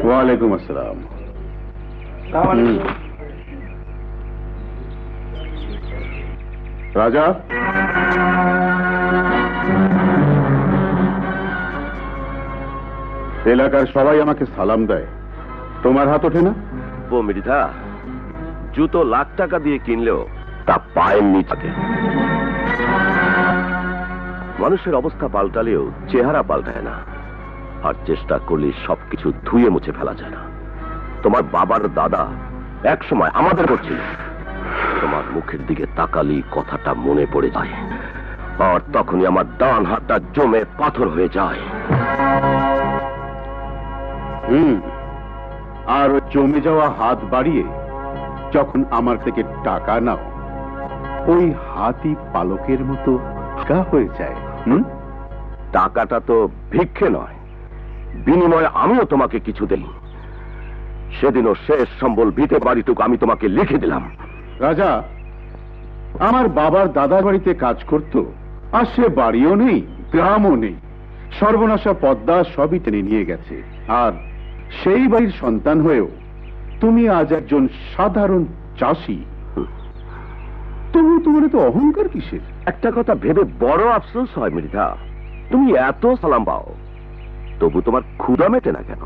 ওয়ালাইকুম আসসালাম। রাজা, এলাকার সবাই আমাকে সালাম দেয়, তোমার হাত ওঠে না? ও মৃধা, জুতো লাখ টাকা দিয়ে কিনলেও তা পায়ের নিচে। মানুষের অবস্থা পাল্টালেও চেহারা পাল্টায় না, আর চেষ্টা করলে সবকিছু ধুয়ে মুছে ফেলা যায় না। তোমার বাবার দাদা এক সময় আমাদের করছিল, তোমার মুখের দিকে তাকালি কথাটা মনে পড়ে যায়, আর তখনই আমার ডান হাতটা জমে পাথর হয়ে যায়। আর জমে যাওয়া হাত বাড়িয়ে যখন আমার থেকে টাকা নাও, ওই হাতই পালকের মতো হালকা হয়ে যায়। টাকাটা তো ভিক্ষে নয়, বিনিময়ে আমিও তোমাকে কিছু দেই। সেদিনও শেষ সম্বল ভিটে বাড়িটুকু আমি তোমাকে লিখে দিলাম। রাজা, আমার বাবার দাদার বাড়িতে কাজ করত, আর সে বাড়িও নেই, গ্রামও নেই, সর্বনাশা পদ্মা সবই টেনে নিয়ে গেছে। আর সেই বাড়ির সন্তান হয়েও তুমি আজ একজন সাধারণ চাষি, তবু তোমার তো অহংকার কিসের? একটা কথা ভেবে বড় আফসোস হয় মৃধা, তুমি এত সালাম পাও, তবু তোমার ক্ষুধা মেটে না কেন?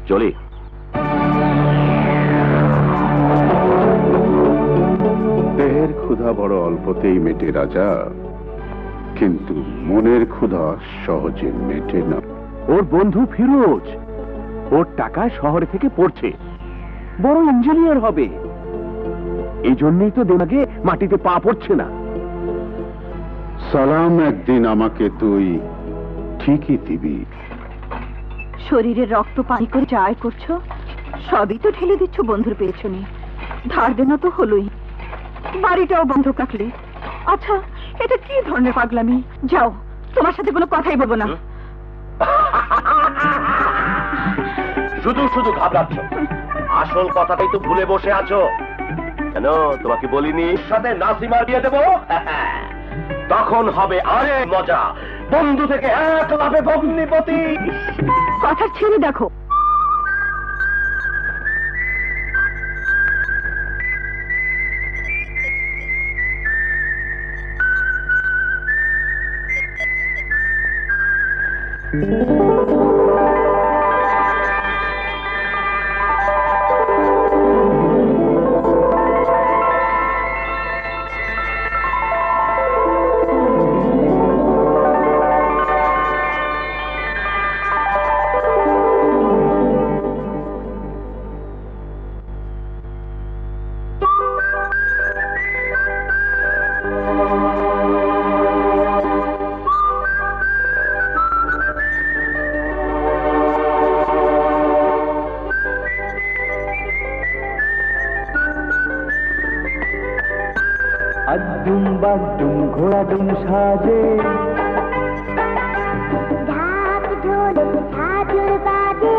চলি। দেহের ক্ষুধা বড় অল্পতেই মেটে রাজা, কিন্তু মনের ক্ষুধা সহজে মেটে না। ওর বন্ধু ফিরোজ ওর টাকা শহরে থেকে পড়ছে, বড় ইঞ্জিনিয়ার হবে, এই জন্যই তো দেমাগে মাটিতে পা পড়ছে না। সালাম একদিন আমাকে তুই ঠিকই দিবি। শরীরের রক্ত পানি করে যা আয় করছো সবই তো ঢেলে দিচ্ছ বন্ধুর পেছনে। ধার দেনা তো হলোই, বাড়িটাও বন্ধ রাখলে। আচ্ছা, এটা কি ধরনের পাগলামি? যাও, তোমার সাথে কোনো কথাই বলবো না। শুধু শুধু ঘাবড়াচ্ছ, আসল কথাটাই তো ভুলে বসে আছো। কেন তোমাকে বলিনি সাথে নাসিমার দিয়ে দেবো? তখন হবে আরে মজা, বন্ধু থেকে এক লাভে ভগ্নিপতি। কথা ছেড়ে দেখো। আড্ডুম বাড্ডুম ঘোড়াডুম সাজে, ঢাক ঢোলক ঝাঁঝর বাজে,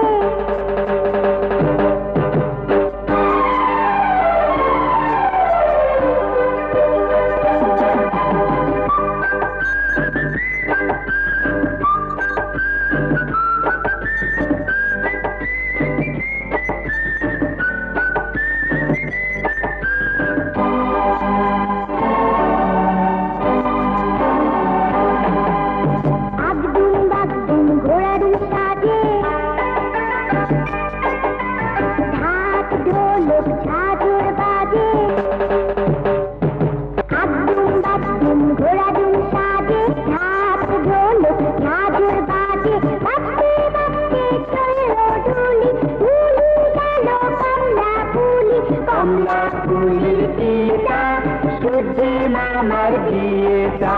আমার বিয়েটা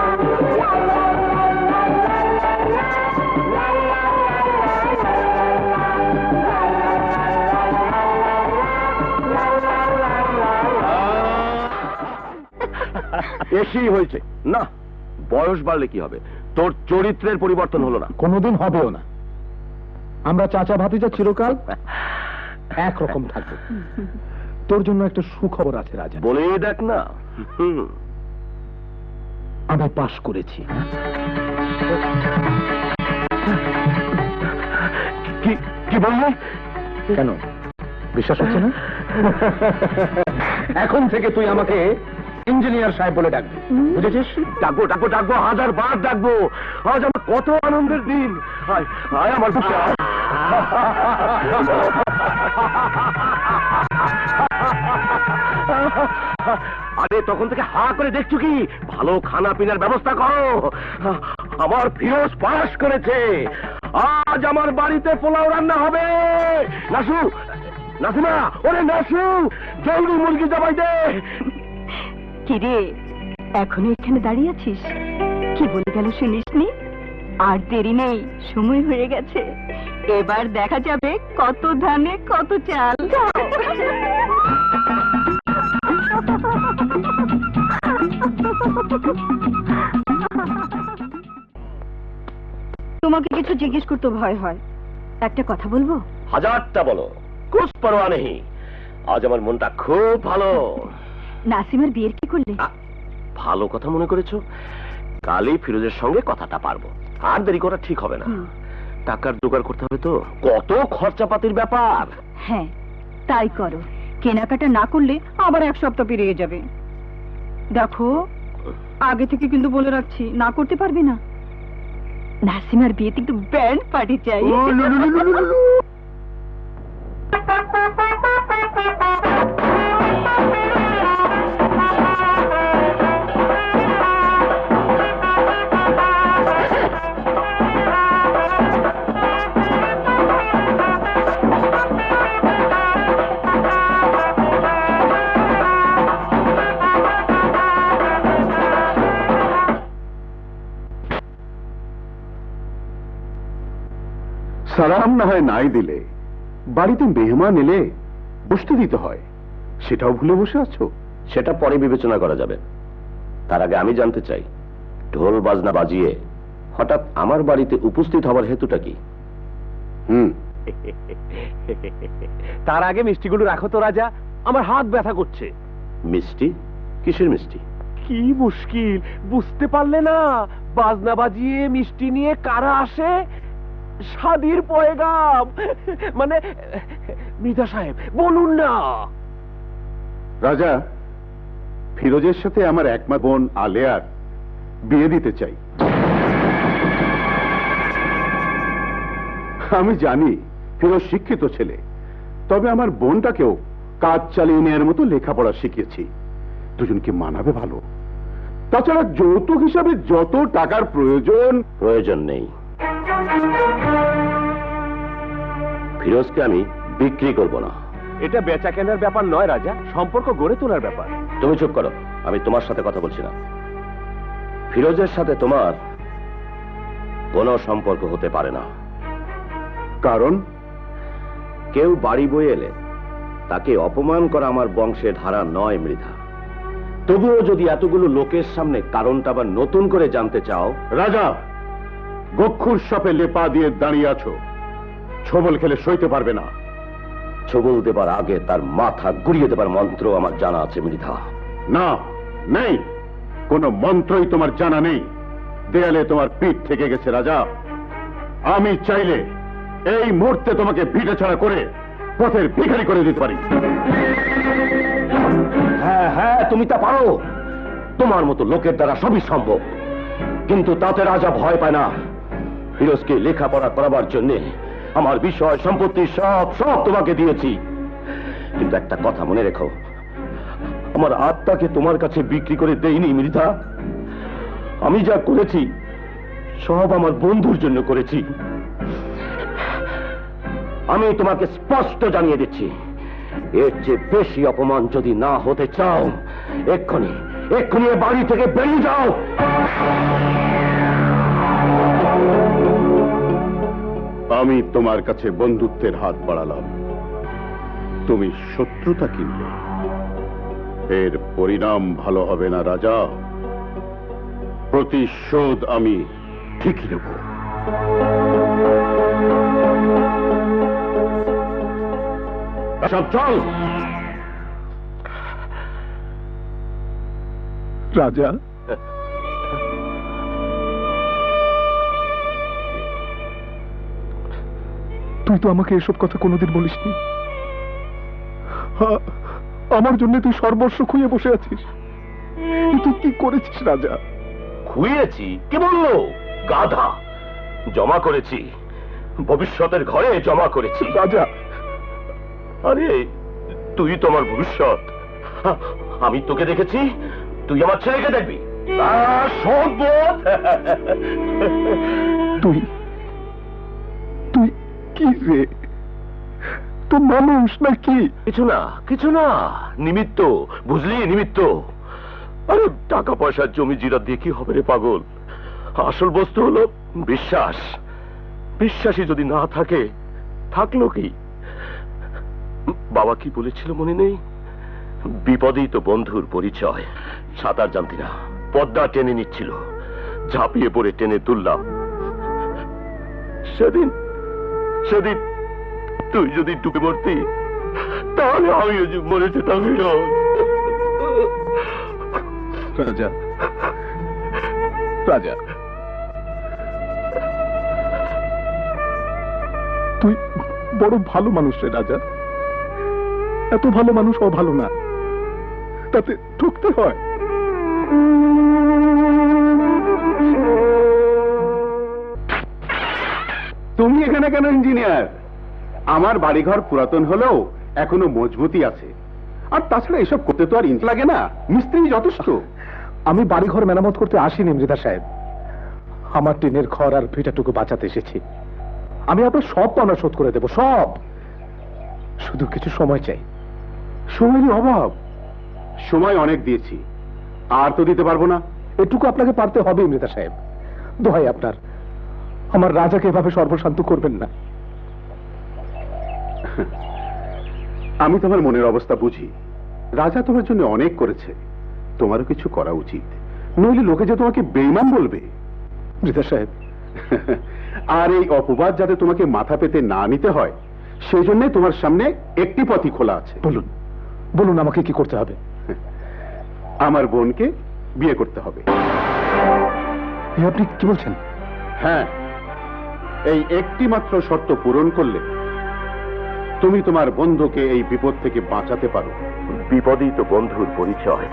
বেশি হয়েছে না। বয়স বাড়লে কি হবে, তোর চরিত্রের পরিবর্তন হলো না, কোনোদিন হবেও না। আমরা চাচা ভাতিজা চিরকাল একরকম থাকবো। তোর জন্য একটা সুখবর আছে রাজা। বলেই দেখ না। আমি পাশ করেছি। বললে? কেন বিশ্বাস হচ্ছে না? এখন থেকে তুই আমাকে ইঞ্জিনিয়ার সাহেব বলে ডাকবি, বুঝেছিস? ডাকবো ডাকবো ডাকবো, 1000 বার ডাকবো। আজ আমার কত আনন্দের দিন। আয় আয় আমার বুকে আয়। আরে তখন থেকে হা করে দেখছো কি? ভালো খানা পিনার ব্যবস্থা করো। আমার ফিরোজ পাস করেছে। আজ আমার বাড়িতে পোলাও রান্না হবে। নাসু, নাসিমা, ওরে নাসু, জলদি মুরগি জবাই দে। কিরে, এখনো এখানে দাঁড়িয়ে আছিস? কি বলে গেল শুনিসনি? আর দেরি নেই, সময় হয়ে গেছে। এবার দেখা যাবে কত ধানে কত চাল। তোমাকে কিছু জিজ্ঞেস করতে ভয় হয়, একটা কথা বলবো? 1000টা বলো, কুছ পরোয়া নেই। আজ আমার মনটা খুব ভালো। নাসিমার বিয়ের কি করলে? ভালো কথা মনে করেছো। কালই ফিরোজের সঙ্গে কথাটা পারবো। আর দেরি করা ঠিক হবে না। টাকার জোগাড় করতে হবে তো, কত খরচাপাতির ব্যাপার। হ্যাঁ, তাই করো। কেনাকাটা না করলে আবার 1 সপ্তাহ পেরিয়ে যাবে। দেখো, আগে থেকে কিন্তু বলে রাখছি, না করতে পারবে না। নাসিমার বিয়েতে একটু ব্যান্ড পার্টি চাই। সালাম না হয় নাই দিলে, বাড়িতে মেহমান এলে বসতে দিতে হয়, সেটাও ভুলে বসে আছো। সেটা পরে বিবেচনা করা যাবে। তার আগে আমি জানতে চাই, ঢোল বাজনা বাজিয়ে হঠাৎ আমার বাড়িতে উপস্থিত হবার হেতুটা কি? তার আগে মিষ্টিগুলো রাখো তো রাজা, আমার হাত ব্যথা করছে। মিষ্টি? কিসের মিষ্টি? কি মুশকিল, বুঝতে পারলে না? বাজনা বাজিয়ে মিষ্টি নিয়ে কারা আসে? শাদির পয়গাম। মানে মৃধা সাহেব, বলুন না। রাজা, ফিরোজের সাথে আমার একমা বোন আলেয়ার বিয়ে দিতে চাই। আমি জানি ফিরোজ শিক্ষিত ছেলে, তবে আমার বোনটাকেও কাজ চালিয়ে নেওয়ার মতো লেখাপড়া শিখিয়েছি। দুজনকে মানাবে ভালো। তাছাড়া যৌতুক হিসাবে যত টাকার প্রয়োজন নেই। ফিরোজকে আমি বিক্রি করব না। এটা বেচা কেনার ব্যাপার নয় রাজা, সম্পর্ক গড়ে তোলার ব্যাপার। তুমি চুপ করো, আমি তোমার সাথে কথা বলছি না। ফিরোজের সাথে তোমার কোনো সম্পর্ক হতে পারে না। কারণ কেউ বাড়ি বয়ে এলে তাকে অপমান করা আমার বংশের ধারা নয় মৃধা। তবুও যদি এতগুলো লোকের সামনে কারণটা আবার নতুন করে জানতে চাও। রাজা, গক্ষুর সাপে লেপা দিয়ে দাঁড়িয়ে আছো, ছবল খেলে সইতে পারবে না। ছবল দেবার আগে তার মাথা গুড়িয়ে দেবার মন্ত্র আমার জানা আছে মৃধা। না, নেই, কোনো মন্ত্রই তোমার জানা নেই। দেয়ালে তোমার পিঠ থেকে গেছে রাজা। আমি চাইলে এই মুহূর্তে তোমাকে ভিটে ছাড়া করে পথের ভিখারি করে দিতে পারি। হ্যাঁ হ্যাঁ, তুমি তা পারো। তোমার মতো লোকের দ্বারা সবই সম্ভব। কিন্তু তাতে রাজা ভয় পায় না। ফিরোজকে লেখাপড়া করাবার জন্য আমার বিষয় সম্পত্তি সব সব তোমাকে দিয়েছি। কিন্তু একটা কথা মনে রেখো, আমার আত্মাকে তোমার কাছে বিক্রি করে দেইনি মৃধা। আমি যা করেছি সব আমার বন্ধুর জন্য করেছি। আমি তোমাকে স্পষ্ট জানিয়ে দিচ্ছি, এর চেয়ে বেশি অপমান যদি না হতে চাও, এক্ষুনি এক্ষুনি এ বাড়ি থেকে বেরিয়ে যাও। আমি তোমার কাছে বন্ধুত্বের হাত বাড়ালাম, তুমি শত্রুতা কিনলে। এর পরিণাম ভালো হবে না রাজা। প্রতিশোধ আমি ঠিকই নেব। সব চল। রাজা, তুই তো আমাকে এসব কথা কোনোদিন বলিসনি। আমার জন্য তুই সর্বস্ব খুঁয়ে বসে আছিস। তুই কি করেছিস রাজা? খুইয়েছি? কি বললো? গাধা! জমা করেছি, ভবিষ্যতের ঘরে জমা করেছি। রাজা, আরে তুই তোমার ভবিষ্যৎ। আমি তোকে দেখেছি, তুই আমার ছেলেকে দেখবি। তুই তুই কি রে? তো মানুষ নাকি? কিছু না, নিমিত্ত, বুঝলি, নিমিত্ত। আরে টাকা পয়সার জমি জিরা দিয়ে কি হবে রে পাগল? আসল বস্তু হলো বিশ্বাস। বিশ্বাসী যদি না থাকে, থাকলো কি? বাবা কি বলেছিল মনে নেই? বিপদেই তো বন্ধুর পরিচয়। সাঁতার জানতি না, পদ্মা টেনে নিচ্ছিল, ঝাঁপিয়ে পড়ে টেনে তুললাম। সেদিন তুই যদি ডুবে মরতি, তাহলে আমি মরে যেতাম। রাজা, রাজা, তুই বড় ভালো মানুষ রে রাজা। এত ভালো মানুষ ভালো না, তাতে ঠকতে হয়। তুমি এখানে কেন ইঞ্জিনিয়ার? আমার বাড়িঘর পুরাতন হলেও এখনো মজবুতি আছে। আর তাছাড়া এসব করতে তো আর ইঞ্জিন লাগে না, মিস্ত্রি যথেষ্ট। আমি বাড়িঘর মেরামত করতে আসিনি মৃধা সাহেব, আমার টিনের ঘর আর ভিটাটুকু বাঁচাতে এসেছি। আমি আপনার সব পাওনা শোধ করে দেব, সব। শুধু কিছু সময় চাই। সময়ের অভাব? সময় অনেক দিয়েছি, আর তো দিতে পারবো না। এটুকু আপনাকে পারতে হবে মৃধা সাহেব। দোহাই আপনার, আমার রাজাকে এভাবে সর্বশান্ত করবেন না। আমি তোমার মনের অবস্থা বুঝি। রাজা তোমার জন্য অনেক করেছে, তোমারও কিছু করা উচিত, নইলে লোকে যে তোমাকে বেঈমান বলবে। মৃধা সাহেব, আর এই অপবাদ যাতে তোমাকে মাথা পেতে না নিতে হয়, সেই জন্য তোমার সামনে একটি পথই খোলা আছে। বলুন, বলুন আমাকে কি করতে হবে? আমার বোনকে বিয়ে করতে হবে। আপনি কি বলছেন? হ্যাঁ, এই একটি মাত্র শর্ত পূরণ করলে তুমি তোমার বন্ধুকে এই বিপদ থেকে বাঁচাতে পারো। বিপদেই তো বন্ধুর পরিচয়।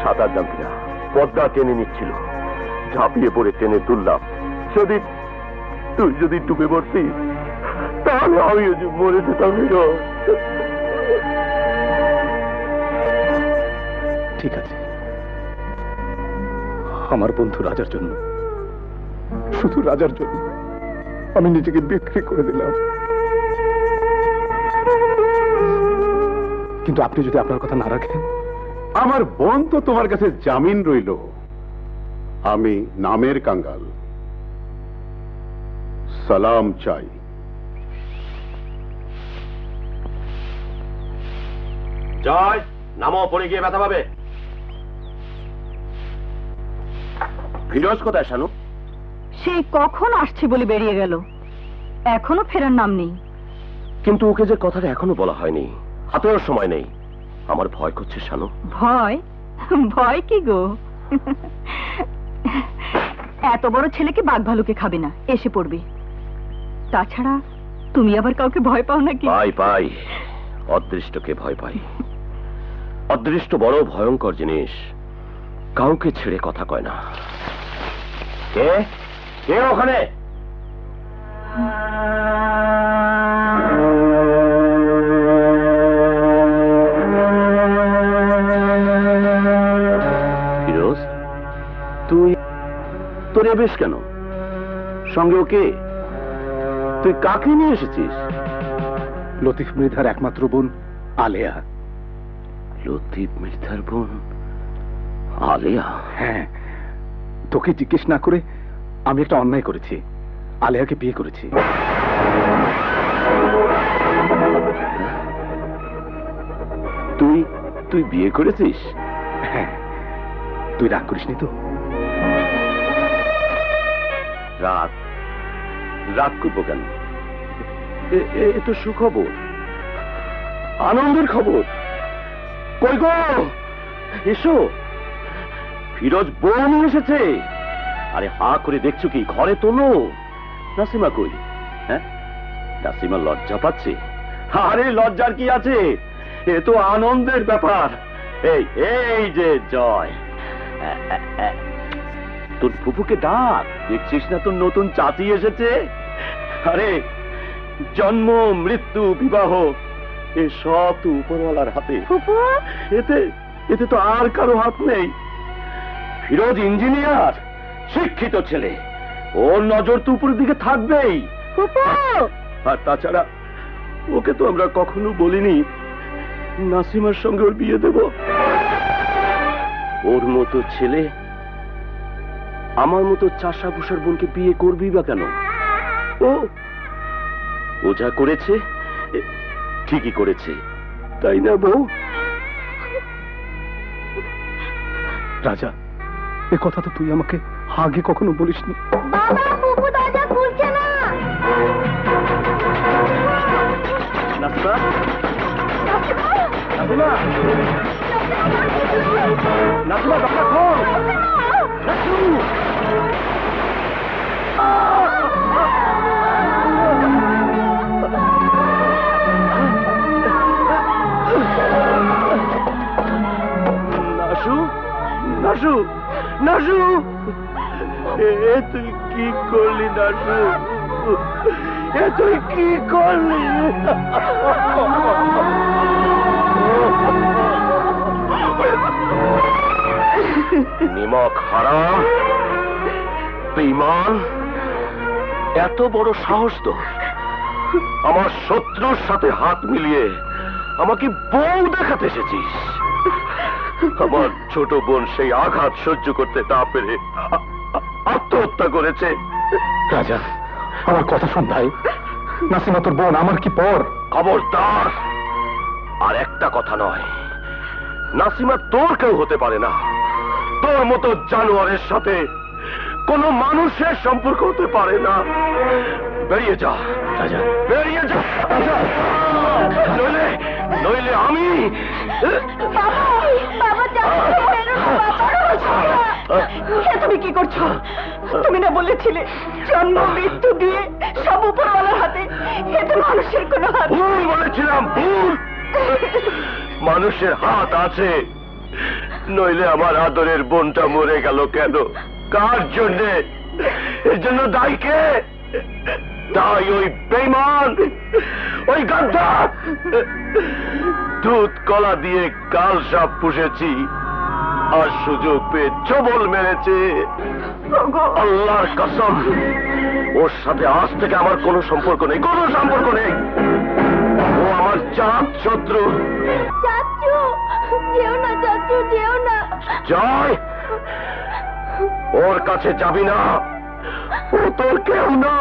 সাঁতার জানতি না, পদ্মা টেনে নিচ্ছিল, ঝাঁপিয়ে পড়ে টেনে তুললাম। সেদিন তুই যদি ডুবে পড়তি, তাহলে আমি মরে যেতাম। ঠিক আছে, আমার বন্ধু রাজার জন্য, শুধু রাজার জন্য আমি নিজেকে বিক্রি করে দিলাম। কিন্তু আপনি যদি আপনার কথা না রাখেন? আমার বোন তো তোমার কাছে জামিন রইল। আমি নামের কাঙ্গাল, সালাম চাই। জয়, নামও, পড়ে গিয়ে ব্যথা পাবে। ফিরোজ কোথায় শানু? সে কখন আসছে বলে বেরিয়ে গেল, এখনো ফেরার নাম নেই। কিন্তু ওকে যে কথাটা এখনো বলা হয়নি, হাতেও সময় নেই। আমার ভয় করছে শানু। ভয়? ভয় কি গো? এত বড় ছেলেকে বাঘ ভালুকে খাবে না, এসে পড়বে। তাছাড়া তুমি আবার কাউকে ভয় পাও নাকি? পাই, অদৃষ্টকে ভয় পাই। অদৃষ্ট বড় ভয়ঙ্কর জিনিস, কাউকে ছেড়ে কথা কয় না। কে কে ওখানে? ফিরোজ, তুই তোর বেশ কেন? সঙ্গে ওকে? তুই কাকে নিয়ে এসেছিস? লতিফ মৃধার একমাত্র বোন আলেয়া। লতিফ মৃধার বোন আলেয়া? হ্যাঁ, তোকে জিজ্ঞেস না করে আমি একটা অন্যায় করেছি, আলেয়াকে বিয়ে করেছি। তুই তুই বিয়ে করেছিস? হ্যাঁ, তুই রাগ করিসনি তো? রাগ করবো কেন? এ তো সুখবর, আনন্দের খবর। কই গো, এসো। ফিরোজ বউ নিয়ে এসেছে। আরে হা করে দেখছো কি? ঘরে তোলো। নাসিমা কই? হ্যাঁ, নাসিমা লজ্জা পাচ্ছে? আরে লজ্জার কি আছে, এ তো আনন্দের ব্যাপার। এই এই যে জয়, তোর ফুপুকে ডাক, দেখছিস না তোর নতুন চাচি এসেছে? আরে জন্ম মৃত্যু বিবাহ এ সব তো উপরওয়ালার হাতে। এতে এতে তো আর কারো হাত নেই। ফিরোজ ইঞ্জিনিয়ার, শিক্ষিত ছেলে, ওর নজর তো উপরের দিকে থাকবেই। আর তাছাড়া ওকে তো আমরা কখনো বলিনি নাসিমার সঙ্গে ওর বিয়ে দেব। ওর মতো ছেলে আমার মতো চাষা ভুষার বোনকে বিয়ে করবি বা কেন? ও যা করেছে ঠিকই করেছে, তাই না বউ? রাজা, এ কথা তো তুই আমাকে আগে কখনো বলিসনি। বাবা, ফুপু দরজা খুলছে না। নাসিমা, নাসিমা, নাসিমা, দরজা খোল। নাসু! নাসু, নাসু, নাসু, এ তুই কি করলি নাসু? এ তুই কি করলি? নিমক হারাম, বেঈমান, এত বড় সাহস তো আমার শত্রুর সাথে হাত মিলিয়ে আমাকে বউ দেখাতে এসেছিস। আমার ছোট বোন সেই আঘাত সহ্য করতে না পেরে আত্মহত্যা করেছে। রাজা, আমার কথা শোন ভাই। নাসিমা তোর বোন, আমার কি পর? খবরদার, আর একটা কথা নয়। নাসিমা তোর কেউ হতে পারে না। তোর মতো জানোয়ারের সাথে কোন মানুষের সম্পর্ক হতে পারে না। বেরিয়ে যা রাজা, বেরিয়ে যা। নইলে নইলে আমি। তুমি কি করছো? তুমি না বলেছিলে জন্ম মৃত্যু দিয়ে সব উপরওয়ালার হাতে, এতে মানুষের কোনো হাত? ভুল বলেছিলাম, ভুল। মানুষের হাত আছে, নইলে আমার আদরের বোনটা মরে গেল কেন? কার জন্যে? এর জন্য দায়ী কে? তাই ওই বেঈমান, ওই গাদ্দার। দুধ কলা দিয়ে কাল সাপ পুষেছি, আর সুযোগ পেয়ে চবল মেরেছে। আল্লাহর কসম, ওর সাথে আজ থেকে আমার কোনো সম্পর্ক নেই, কোনো সম্পর্ক নেই। ও আমার জাত শত্রু। চাচু, যেও না চাচু, যেও না। জয়, ওর কাছে যাবি না, ও তোর কেউ না।